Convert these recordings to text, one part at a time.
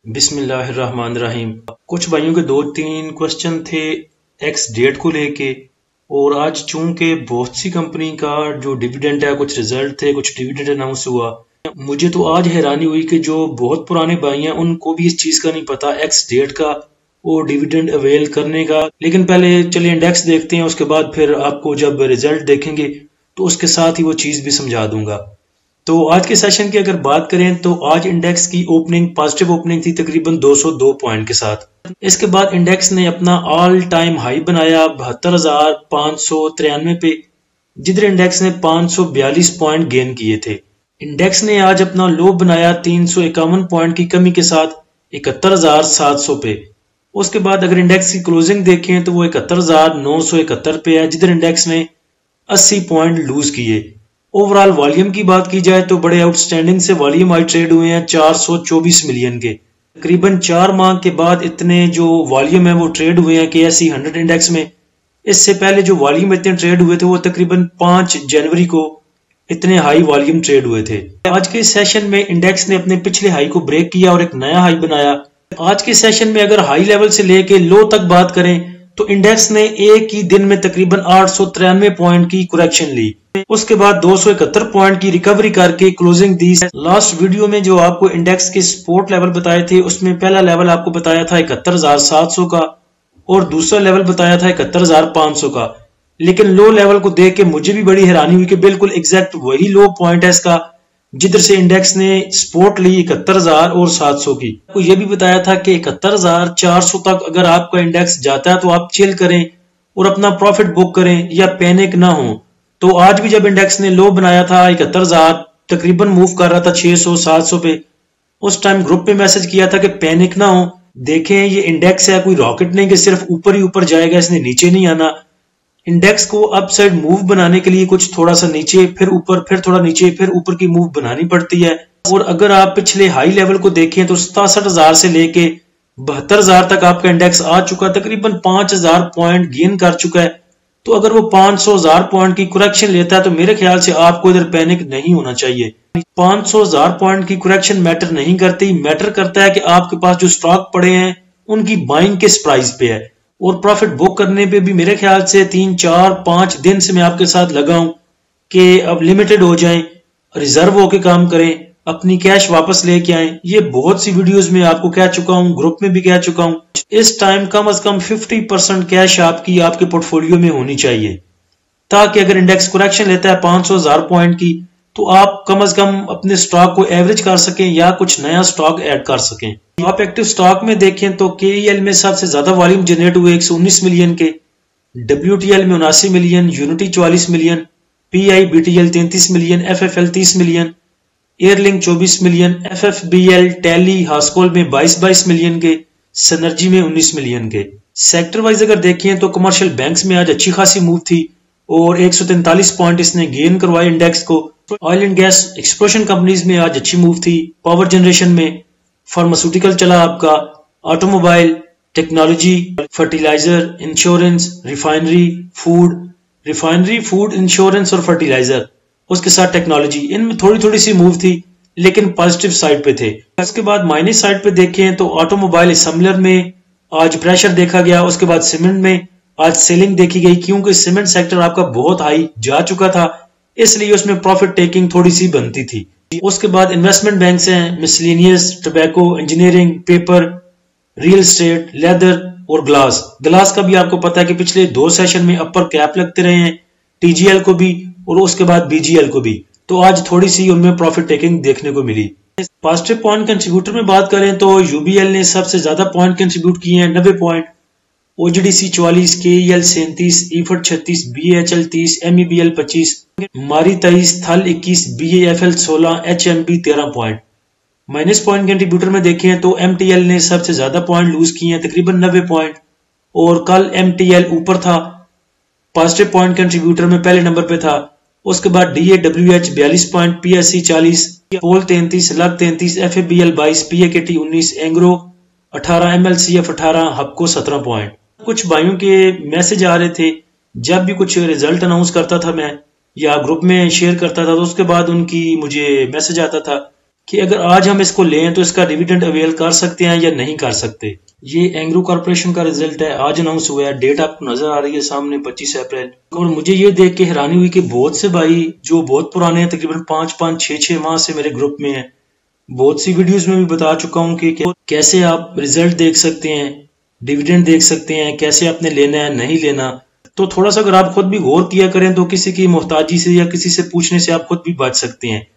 बिस्मिल्लाहिर्रहमानिर्रहीम। कुछ भाइयों के दो तीन क्वेश्चन थे एक्स डेट को लेके, और आज चूंकि बहुत सी कंपनी का जो डिविडेंड है, कुछ रिजल्ट थे, कुछ डिविडेंड अनाउंस हुआ। मुझे तो आज हैरानी हुई कि जो बहुत पुराने भाई हैं उनको भी इस चीज का नहीं पता एक्स डेट का और डिविडेंड अवेल करने का। लेकिन पहले चलिए इंडेक्स देखते हैं, उसके बाद फिर आपको जब रिजल्ट देखेंगे तो उसके साथ ही वो चीज भी समझा दूंगा। तो आज के सेशन की अगर बात करें तो आज इंडेक्स की ओपनिंग पॉजिटिव ओपनिंग थी तकरीबन 202 पॉइंट के साथ। इसके बाद इंडेक्स ने अपना ऑल टाइम हाई बनाया 72,593 पे, जिधर इंडेक्स ने 542 पॉइंट गेन किए थे। इंडेक्स ने आज अपना लो बनाया 351 पॉइंट की कमी के साथ 71,700 पे। उसके बाद अगर इंडेक्स की क्लोजिंग देखें तो वो 71,971 पे है, जिधर इंडेक्स ने 80 पॉइंट लूज किए। ओवरऑल वॉल्यूम की बात की जाए तो बड़े आउटस्टैंडिंग से वॉल्यूम आज ट्रेड हुए हैं 424 मिलियन के। तकरीबन 4 माह के बाद इतने जो वॉल्यूम है वो ट्रेड हुए हैं KSE 100 इंडेक्स में। इससे पहले जो वॉल्यूम इतने ट्रेड हुए थे वो तकरीबन 5 जनवरी को इतने हाई वॉल्यूम ट्रेड हुए थे। आज के सेशन में इंडेक्स ने अपने पिछले हाई को ब्रेक किया और एक नया हाई बनाया। आज के सेशन में अगर हाई लेवल से लेके लो तक बात करें तो इंडेक्स ने एक ही दिन में तकरीबन 893 पॉइंट की करेक्शन ली। उसके बाद 271 पॉइंट की रिकवरी करके क्लोजिंग दी। लास्ट वीडियो में जो आपको इंडेक्स के सपोर्ट लेवल बताए थे उसमें पहला लेवल आपको बताया था 71,700 का और दूसरा लेवल बताया था 71,500 का। लेकिन लो लेवल को देख के मुझे भी बड़ी हैरानी हुई कि बिल्कुल एग्जैक्ट वही लो पॉइंट है इसका, जिधर से इंडेक्स ने सपोर्ट ली 71,700 की। तो ये भी बताया था कि 71,400 तक अगर आपका इंडेक्स जाता है तो आप चिल करें और अपना प्रॉफिट बुक करें या पैनिक ना हो। तो आज भी जब इंडेक्स ने लो बनाया था 71,000 तकरीबन मूव कर रहा था 600-700 पे, उस टाइम ग्रुप पे मैसेज किया था कि पैनिक ना हो, देखें ये इंडेक्स है, कोई रॉकेट नहीं कि सिर्फ ऊपर ही ऊपर जाएगा, इसने नीचे नहीं आना। इंडेक्स को अपसाइड मूव बनाने के लिए कुछ थोड़ा सा नीचे फिर ऊपर फिर थोड़ा नीचे फिर ऊपर की मूव बनानी पड़ती है। और अगर आप पिछले हाई लेवल को देखें तो 67,000 से लेके 72,000 तक आपका इंडेक्स आ चुका, तकरीबन 5,000 पॉइंट गेन कर चुका है। तो अगर वो 500,000 पॉइंट की करेक्शन लेता है तो मेरे ख्याल से आपको इधर पैनिक नहीं होना चाहिए। 500,000 पॉइंट की करेक्शन मैटर नहीं करती, मैटर करता है कि आपके पास जो स्टॉक पड़े हैं उनकी बाइंग किस प्राइस पे है। और प्रॉफिट बुक करने पे भी मेरे ख्याल से 3-4-5 दिन से मैं आपके साथ लगा हूं कि अब लिमिटेड हो जाएं, रिजर्व होके काम करें, अपनी कैश वापस लेके आएं। ये बहुत सी वीडियोस में आपको कह चुका हूं, ग्रुप में भी कह चुका हूं। इस टाइम कम से कम 50% कैश आपकी आपके पोर्टफोलियो में होनी चाहिए, ताकि अगर इंडेक्स करेक्शन लेता है 500,000 पॉइंट की तो आप कम से कम अपने स्टॉक को एवरेज कर सकें या कुछ नया स्टॉक ऐड कर सकें। आप एक्टिव स्टॉक में देखें तो KEL में सबसे ज्यादा वॉल्यूम जनरेट हुए 119 मिलियन के, WTL में 79 million, Unity 44 million, PIBTL 33 million, FFL 30 million, Airlink 24 million, FFBL, टैली, हास्कोल में 22 मिलियन के, सिनर्जी में 19 मिलियन के। सेक्टर वाइज अगर देखें तो कमर्शियल बैंक्स में आज अच्छी खासी मूव थी और 143 पॉइंट इसने गेन करवाए इंडेक्स को। Oil and gas exploration companies में आज अच्छी मूव थी। पावर जनरेशन में फार्मास्यूटिकल चला आपका, automobile, technology, fertiliser, insurance, refinery, food, insurance और फर्टिलाइजर, उसके साथ टेक्नोलॉजी, इनमें थोड़ी थोड़ी सी मूव थी लेकिन पॉजिटिव साइड पे थे। उसके बाद माइनस साइड पे देखें तो ऑटोमोबाइल असेंबलर में आज प्रेशर देखा गया। उसके बाद सीमेंट में आज सेलिंग देखी गई, क्योंकि सीमेंट सेक्टर आपका बहुत हाई जा चुका था, इसलिए उसमें प्रॉफिट टेकिंग थोड़ी सी बनती थी। उसके बाद इन्वेस्टमेंट बैंक्स हैं, miscellaneous, tobacco, engineering, paper, real estate, leather और ग्लास का भी आपको पता है कि पिछले 2 सेशन में अपर कैप लगते रहे हैं, TGL को भी और उसके बाद BGL को भी। तो आज थोड़ी सी उनमें प्रॉफिट टेकिंग देखने को मिली। पॉजिटिव पॉइंट कंट्रीब्यूटर में बात करें तो UBL ने सबसे ज्यादा पॉइंट कंट्रीब्यूट किए हैं 90 point, OGDC 44, KEL 37, EFT 36, BHL 30, MEBL 25, मारी 23, थल 21, BAFL 16, HMB 13 point. Minus point contributor में देखें तो MTL ने सबसे ज्यादा पॉइंट लूज किए हैं तकरीबन 90 पॉइंट, और कल MTL ऊपर था, पॉजिटिव पॉइंट कंट्रीब्यूटर में पहले नंबर पे था। उसके बाद DAWH 42 पॉइंट, PSC 40, पोल 33, लग 33, FABL 22, PAKT 19, Engro 18, MLCF 18, हबको 17 point. कुछ भाइयों के मैसेज आ रहे थे, जब भी कुछ रिजल्ट अनाउंस करता था मैं या ग्रुप में शेयर करता था तो उसके बाद उनकी मुझे मैसेज आता था कि अगर आज हम इसको लें तो इसका डिविडेंड अवेल कर सकते हैं या नहीं कर सकते। ये एंग्रो कॉर्पोरेशन का रिजल्ट है, आज अनाउंस हुआ है। डेट आपको नजर आ रही है सामने 25 अप्रैल। और मुझे ये देख के हैरानी हुई कि बहुत से भाई जो बहुत पुराने हैं, तकरीबन 5-5, 6-6 माह से मेरे ग्रुप में हैं, बहुत सी वीडियोस में भी बता चुका हूं कि कैसे आप रिजल्ट देख सकते हैं, डिविडेंड देख सकते हैं, कैसे आपने लेना है नहीं लेना। तो थोड़ा सा अगर आप खुद भी गौर किया करें तो किसी की मोहताजी से या किसी से पूछने से आप खुद भी बच सकते हैं।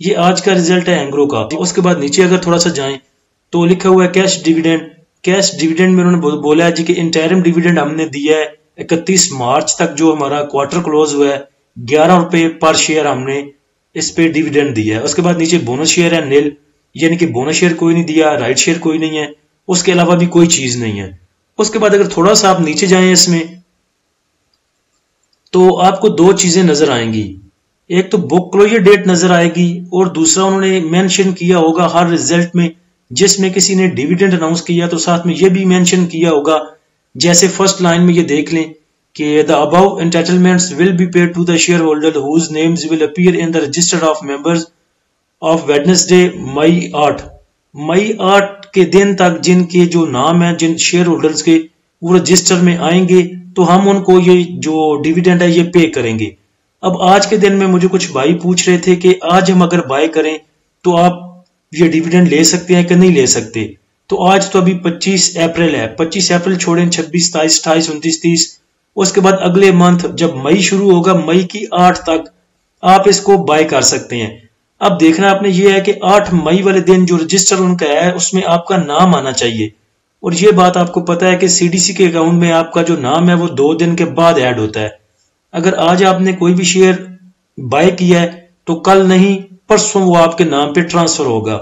ये आज का रिजल्ट है एंग्रो का। उसके बाद नीचे अगर थोड़ा सा जाएं तो लिखा हुआ है कैश डिविडेंड। कैश डिविडेंड में उन्होंने बोला है जी कि इंटरिम डिविडेंड हमने दिया है 31 मार्च तक, जो हमारा क्वार्टर क्लोज हुआ है, 11 रुपए पर शेयर हमने इस पे डिविडेंड दिया है। उसके बाद नीचे बोनस शेयर है नील, यानी कि बोनस शेयर कोई नहीं दिया, राइट शेयर कोई नहीं है, उसके अलावा भी कोई चीज नहीं है। उसके बाद अगर थोड़ा सा आप नीचे जाएं इसमें तो आपको दो चीजें नजर आएंगी। एक तो बुक क्लोजर डेट नजर आएगी और दूसरा उन्होंने मेंशन किया होगा हर रिजल्ट में, जिसमें किसी ने डिविडेंड अनाउंस किया तो साथ में ये भी मेंशन किया होगा। जैसे फर्स्ट लाइन में ये देख लें कि the above entitlements will be paid to the share holder whose names will appear in the register of members of Wednesday May 8। मई 8 के दिन तक जिनके जो नाम है जिन शेयर होल्डर्स के, वो रजिस्टर में आएंगे तो हम उनको ये जो डिविडेंड है ये पे करेंगे। अब आज के दिन में मुझे कुछ भाई पूछ रहे थे कि आज हम अगर बाय करें तो आप ये डिविडेंड ले सकते हैं कि नहीं ले सकते। तो आज तो अभी 25 अप्रैल है, 25 अप्रैल छोड़ें 26, 27, 28, 29, 30, उसके बाद अगले मंथ जब मई शुरू होगा, मई की 8 तक आप इसको बाय कर सकते हैं। अब देखना आपने ये है कि 8 मई वाले दिन जो रजिस्टर उनका है उसमें आपका नाम आना चाहिए। और ये बात आपको पता है कि सीडीसी के अकाउंट में आपका जो नाम है वो 2 दिन के बाद ऐड होता है। अगर आज आपने कोई भी शेयर बाय किया है तो कल नहीं परसों वो आपके नाम पे ट्रांसफर होगा।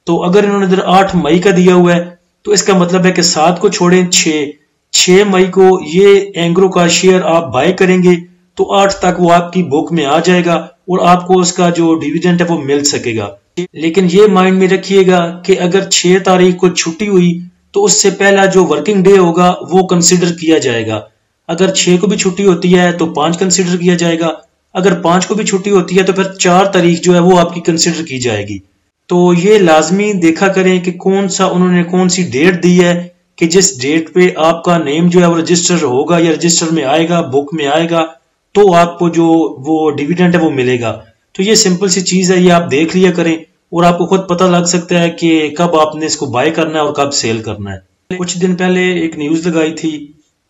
तो अगर इन्होंने इधर 8 मई का दिया हुआ है तो इसका मतलब है कि 7 को छोड़ें 6 मई को ये एंग्रो का शेयर आप बाय करेंगे तो 8 तक वो आपकी बुक में आ जाएगा और आपको उसका जो डिविडेंड है वो मिल सकेगा। लेकिन ये माइंड में रखिएगा कि अगर 6 तारीख को छुट्टी हुई तो उससे पहला जो वर्किंग डे होगा वो कंसिडर किया जाएगा। अगर 6 को भी छुट्टी होती है तो 5 कंसिडर किया जाएगा, अगर 5 को भी छुट्टी होती है तो फिर 4 तारीख जो है वो आपकी कंसिडर की जाएगी। तो ये लाजमी देखा करें कि उन्होंने कौन सी डेट दी है कि जिस डेट पे आपका नेम जो है वो रजिस्टर होगा या रजिस्टर में आएगा, बुक में आएगा, तो आपको जो वो डिविडेंड है वो मिलेगा। तो ये सिंपल सी चीज है, ये आप देख लिया करें और आपको खुद पता लग सकता है कि कब आपने इसको बाय करना है और कब सेल करना है। कुछ दिन पहले एक न्यूज लगाई थी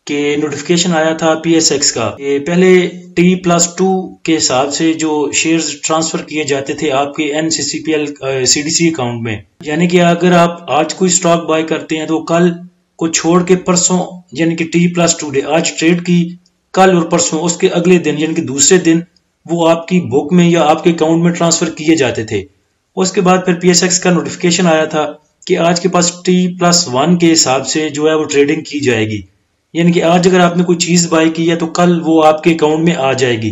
कि नोटिफिकेशन आया था PSX का। पहले T+2 के हिसाब से जो शेयर्स ट्रांसफर किए जाते थे आपके NCCPL CDC अकाउंट में, यानी कि अगर आप आज कोई स्टॉक बाय करते हैं तो कल को छोड़ के परसों, यानी कि T+2 डे, आज ट्रेड की, कल और परसों उसके अगले दिन यानी कि दूसरे दिन वो आपकी बुक में या आपके अकाउंट में ट्रांसफर किए जाते थे। उसके बाद फिर PSX का नोटिफिकेशन आया था कि आज के पास T+1 के हिसाब से जो है वो ट्रेडिंग की जाएगी, यानी कि आज अगर आपने कोई चीज बाय की है तो कल वो आपके अकाउंट में आ जाएगी।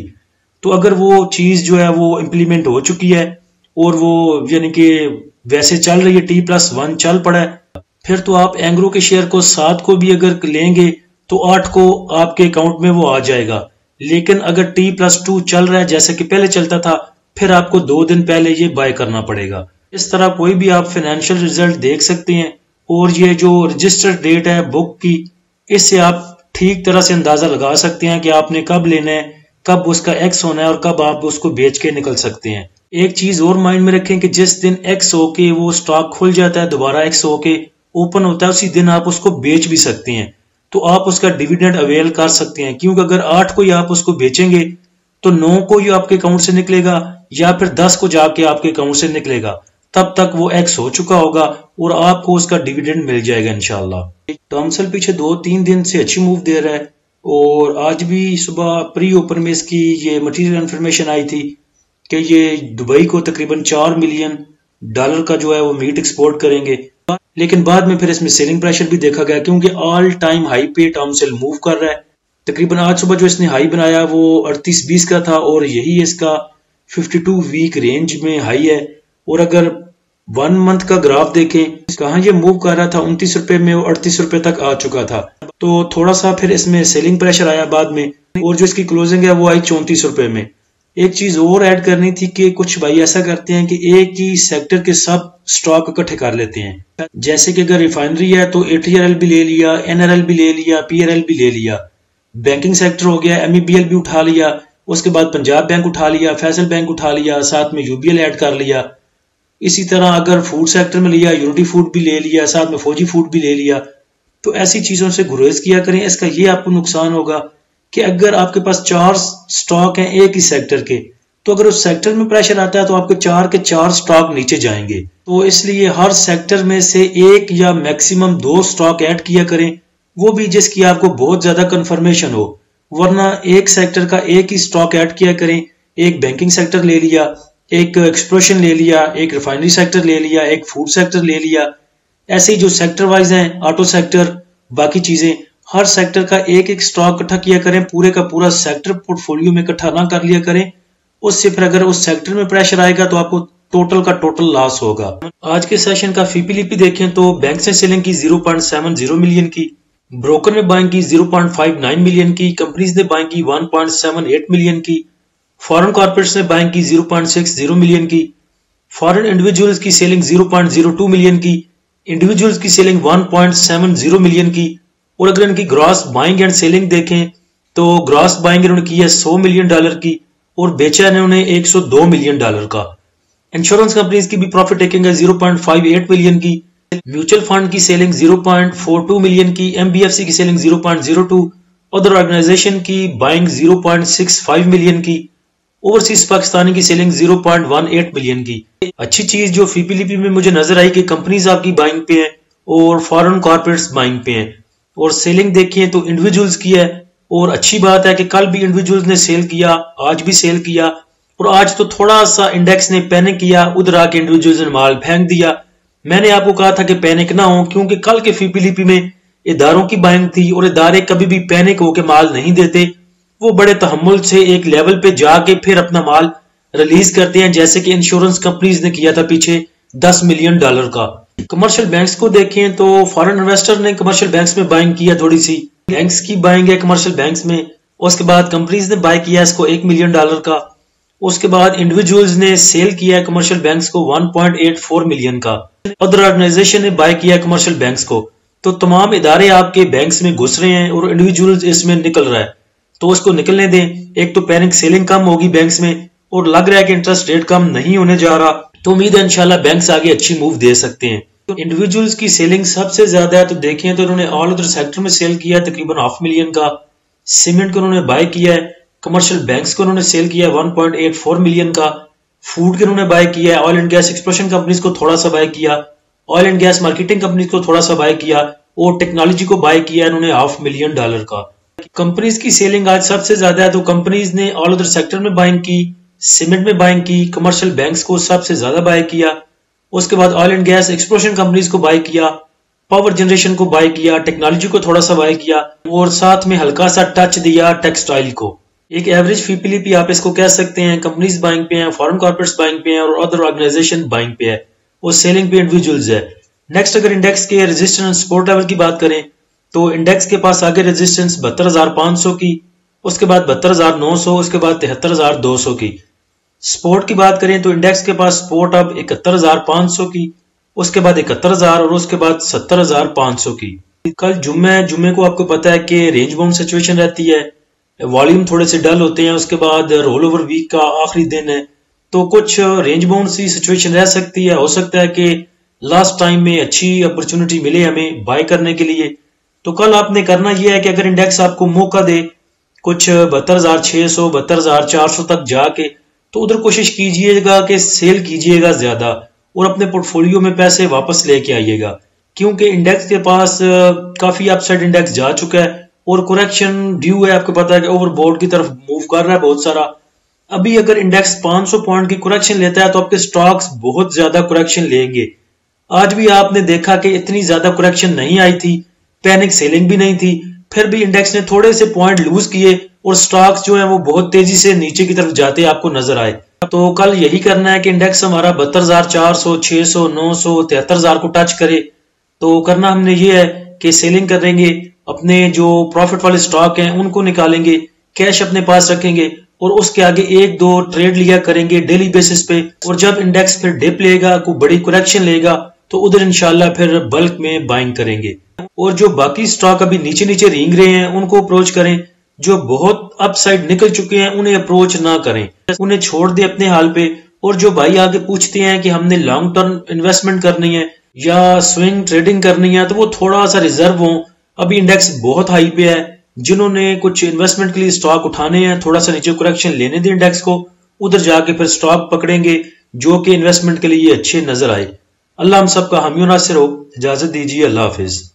तो अगर वो चीज जो है वो इम्प्लीमेंट हो चुकी है और वो यानी कि वैसे चल रही है, T+1 चल पड़ा है, फिर तो आप एंग्रो के शेयर को 7 को भी अगर लेंगे तो 8 को आपके अकाउंट में वो आ जाएगा। लेकिन अगर T+2 चल रहा है जैसे कि पहले चलता था, फिर आपको 2 दिन पहले ये बाय करना पड़ेगा। इस तरह कोई भी आप फाइनेंशियल रिजल्ट देख सकते हैं और ये जो रजिस्टर्ड डेट है बुक की, इससे आप ठीक तरह से अंदाजा लगा सकते हैं कि आपने कब लेना है, कब उसका एक्स होना है और कब आप उसको बेच के निकल सकते हैं। एक चीज और माइंड में रखें कि जिस दिन एक्स होके वो स्टॉक खुल जाता है, दोबारा एक्स होके ओपन होता है, उसी दिन आप उसको बेच भी सकते हैं, तो आप उसका डिविडेंड अवेल कर सकते हैं। क्योंकि अगर 8 को ही आप उसको बेचेंगे तो 9 को ही आपके अकाउंट से निकलेगा या फिर 10 को जाके आपके अकाउंट से निकलेगा, तब तक वो एक्स हो चुका होगा और आपको उसका डिविडेंड मिल जाएगा इंशाल्लाह। टॉमसल पीछे 2-3 दिन से अच्छी मूव दे रहा है और आज भी सुबह प्री ओपन में इसकी ये मटेरियल इन्फॉर्मेशन आई थी कि ये दुबई को तकरीबन $4 मिलियन का जो है वो मीट एक्सपोर्ट करेंगे। लेकिन बाद में फिर इसमें सेलिंग प्रेशर भी देखा गया क्योंकि ऑल टाइम हाई पे टॉमसल मूव कर रहा है। तकरीबन आज सुबह जो इसने हाई बनाया वो 38.20 का था और यही इसका 52 वीक रेंज में हाई है। और अगर 1 मंथ का ग्राफ देखें कहाँ ये मूव कर रहा था 29 रुपए में, वो 38 रुपए तक आ चुका था। तो थोड़ा सा फिर इसमें सेलिंग प्रेशर आया बाद में और जो इसकी क्लोजिंग है वो आई 34 रुपए में। एक चीज और ऐड करनी थी कि कुछ भाई ऐसा करते हैं कि एक ही सेक्टर के सब स्टॉक इकट्ठे कर लेते हैं। जैसे कि अगर रिफाइनरी है तो एटीआरएल भी ले लिया, एनआरएल भी ले लिया, पीआरएल भी ले लिया। बैंकिंग सेक्टर हो गया, एमईबीएल भी उठा लिया, उसके बाद पंजाब बैंक उठा लिया, फैसल बैंक उठा लिया, साथ में यूबीएल ऐड कर लिया। इसी तरह अगर फूड सेक्टर में लिया, यूनिटी फूड भी ले लिया, साथ में फौजी फूड भी ले लिया। तो ऐसी चीजों से गुरेज किया करें। इसका ये आपको नुकसान होगा कि अगर आपके पास 4 स्टॉक हैं एक ही सेक्टर के, तो अगर उस सेक्टर में प्रेशर आता है तो आपके 4 के 4 स्टॉक नीचे जाएंगे। तो इसलिए हर सेक्टर में से एक या मैक्सिमम 2 स्टॉक ऐड किया करें, वो भी जिसकी आपको बहुत ज्यादा कंफर्मेशन हो। वरना एक सेक्टर का एक ही स्टॉक ऐड किया करें। एक बैंकिंग सेक्टर ले लिया, एक एक्सप्लोरेशन ले लिया, एक रिफाइनरी सेक्टर ले लिया, एक फूड सेक्टर ले लिया। ऐसे ही जो सेक्टर वाइज हैं, ऑटो सेक्टर, बाकी चीजें, हर सेक्टर का एक एक स्टॉक इकट्ठा किया करें। पूरे का पूरा सेक्टर पोर्टफोलियो में इकट्ठा ना कर लिया करें। उससे फिर अगर उस सेक्टर में प्रेशर आएगा तो आपको टोटल का टोटल लॉस होगा। आज के सेशन का फीपीलीपी देखें तो बैंक ने सेलिंग की 0.70 मिलियन की, ब्रोकर ने बाइंग की 0.59 मिलियन की, कंपनीज ने बाइंग की 1.78 मिलियन की, फॉरेन कॉर्पोरेट्स ने बाइंग की 0.60 मिलियन की, फॉरेन इंडिविजुअल्स की सेलिंग 0.02 मिलियन की, इंडिविजुअल्स की सेलिंग 1.70 मिलियन की। और अगर इनकी ग्रॉस बाइंग एंड सेलिंग देखें तो ग्रॉस बाइंग इन्होंने की है $100 मिलियन की और बेचा है इन्होंने $102 मिलियन का। इंश्योरेंस कंपनीज की भी प्रॉफिट टेकिंग है 0.58 मिलियन की, म्यूचुअल फंड की सेलिंग 0.42 मिलियन की, एमबीएफसी की सेलिंग 0.02, अदर ऑर्गेनाइजेशन की बाइंग 0.65 मिलियन की, ओवरसीज पाकिस्तानी की सेलिंग 0.18 मिलियन की। अच्छी चीज जो फीपीलीपी में मुझे नजर आई कि कंपनीज आपकी बाइंग पे हैं और फॉरेन कॉर्पोरेट्स बाइंग पे हैं। और सेलिंग देखिए तो इंडिविजुअल्स की है, और अच्छी बात है कि कल भी इंडिविजुअल्स ने सेल किया, आज भी सेल किया, और आज तो थोड़ा सा इंडेक्स ने पैनिक किया, उधर आके इंडिविजुअल्स ने माल फेंक दिया। मैंने आपको कहा था कि पैनिक ना हो, क्योंकि कल के फीपीलीपी में इदारों की बाइंग थी और इदारे कभी भी पैनिक होकर माल नहीं देते। वो बड़े तहम्मुल से एक लेवल पे जाके फिर अपना माल रिलीज करते हैं, जैसे कि इंश्योरेंस कंपनीज ने किया था पीछे $10 मिलियन का। कमर्शियल बैंक्स को देखें तो फॉरेन इन्वेस्टर ने कमर्शियल बैंक्स में बाइंग किया, थोड़ी सी बैंक्स की बाइंग है कमर्शियल बैंक्स में। उसके बाद कंपनीज ने बाय किया इसको $1 मिलियन का। उसके बाद इंडिविजुअल्स ने सेल किया कमर्शियल बैंक्स को 1.84 मिलियन का। अदर ऑर्गेनाइजेशन ने बाय किया कमर्शियल बैंक्स को। तो तमाम इदारे आपके बैंक्स में घुस रहे हैं और इंडिविजुअल्स इसमें निकल रहा है, तो उसको निकलने दें। एक तो पैनिक सेलिंग कम होगी बैंक्स में, और लग रहा है कि इंटरेस्ट रेट कम नहीं होने जा रहा, तो उम्मीद है इंशाल्लाह बैंक्स आगे अच्छी मूव दे सकते हैं। तो इंडिविजुअल्स की सेलिंग सबसे ज्यादा है, तो देखें तो इन्होंने ऑल अदर सेक्टर में सेल किया तकरीबन $500,000 मिलियन का। सीमेंट को उन्होंने बाय किया है, कमर्शियल बैंक्स को उन्होंने सेल किया 1.84 मिलियन का, फूड के उन्होंने बाय किया है, oil and gas exploration companies को थोड़ा सा बाय किया, oil and gas marketing companies को थोड़ा सा बाय किया, और टेक्नोलॉजी को बाय किया इन्होंने $500,000 मिलियन का। कंपनीज की सेलिंग आज सबसे ज्यादा है, तो कंपनीज ने ऑल अदर सेक्टर में बाइंग की, सीमेंट में बाइंग की, कमर्शियल बैंक्स को सबसे ज्यादा बाय किया। उसके बाद oil and gas exploration companies को बाय किया, पावर जनरेशन को बाय किया, टेक्नोलॉजी को थोड़ा सा बाय किया, और साथ में हल्का सा टच दिया टेक्सटाइल को। एक एवरेज फीपीलीपी आप इसको कह सकते हैं। कंपनीज बाइंग पे हैं, फॉरेन कॉर्पोरेट्स बाइंग पे हैं, और अदर ऑर्गेनाइजेशन बाइंग पे है, और सेलिंग पे इंडिविजुअल्स है। नेक्स्ट अगर इंडेक्स के रेजिस्टेंस एंड सपोर्ट लेवल की बात करें तो इंडेक्स के पास आगे रेजिस्टेंस 72,500 की, उसके बाद 72,900, उसके बाद 73,200 की। सपोर्ट की बात करें तो इंडेक्स के पास सपोर्ट अब 71,500 की, उसके बाद 71,000 और उसके बाद 70,500 की। कल जुम्मे को आपको पता है कि रेंज बाउंड सिचुएशन रहती है, वॉल्यूम थोड़े से डल होते हैं, उसके बाद रोल ओवर वीक का आखिरी दिन है, तो कुछ रेंज बाउंड सी सिचुएशन रह सकती है। हो सकता है कि लास्ट टाइम में अच्छी अपॉर्चुनिटी मिले हमें बाय करने के लिए। तो कल आपने करना यह है कि अगर इंडेक्स आपको मौका दे कुछ 72,600 72,400 तक जाके, तो उधर कोशिश कीजिएगा कि सेल कीजिएगा ज्यादा और अपने पोर्टफोलियो में पैसे वापस लेके आइएगा, क्योंकि इंडेक्स के पास काफी अपसाइड इंडेक्स जा चुका है और करेक्शन ड्यू है। आपको पता है कि ओवरबोर्ड की तरफ मूव कर रहा है बहुत सारा। अभी अगर इंडेक्स 500 पॉइंट की करेक्शन लेता है तो आपके स्टॉक्स बहुत ज्यादा करेक्शन लेंगे। आज भी आपने देखा कि इतनी ज्यादा करेक्शन नहीं आई थी, पैनिक सेलिंग भी नहीं थी, फिर भी इंडेक्स ने थोड़े से पॉइंट लूज किए और स्टॉक्स जो है वो बहुत तेजी से नीचे की तरफ जाते आपको नजर आए। तो कल यही करना है कि इंडेक्स हमारा 72,400 600 900 73,000 को टच करे। तो करना हमने ये है कि सेलिंग करेंगे, अपने जो प्रॉफिट वाले स्टॉक हैं उनको निकालेंगे, कैश अपने पास रखेंगे और उसके आगे एक दो ट्रेड लिया करेंगे डेली बेसिस पे। और जब इंडेक्स फिर डिप लेगा, कोई बड़ी करेक्शन लेगा, तो उधर इंशाल्लाह फिर बल्क में बाइंग करेंगे। और जो बाकी स्टॉक अभी नीचे नीचे रेंग रहे हैं उनको अप्रोच करें। जो बहुत अपसाइड निकल चुके हैं उन्हें अप्रोच ना करें, उन्हें छोड़ दें अपने हाल पे। और जो भाई आगे पूछते हैं कि हमने लॉन्ग टर्म इन्वेस्टमेंट करनी है या स्विंग ट्रेडिंग करनी है, तो वो थोड़ा सा रिजर्व हो। अभी इंडेक्स बहुत हाई पे है। जिन्होंने कुछ इन्वेस्टमेंट के लिए स्टॉक उठाने हैं, थोड़ा सा नीचे करेक्शन लेने दें इंडेक्स को, उधर जाके फिर स्टॉक पकड़ेंगे जो कि इन्वेस्टमेंट के लिए अच्छे नजर आए। अल्लाह हम सबका हामी नासिर हो। इजाजत दीजिए, अल्लाह हाफिज।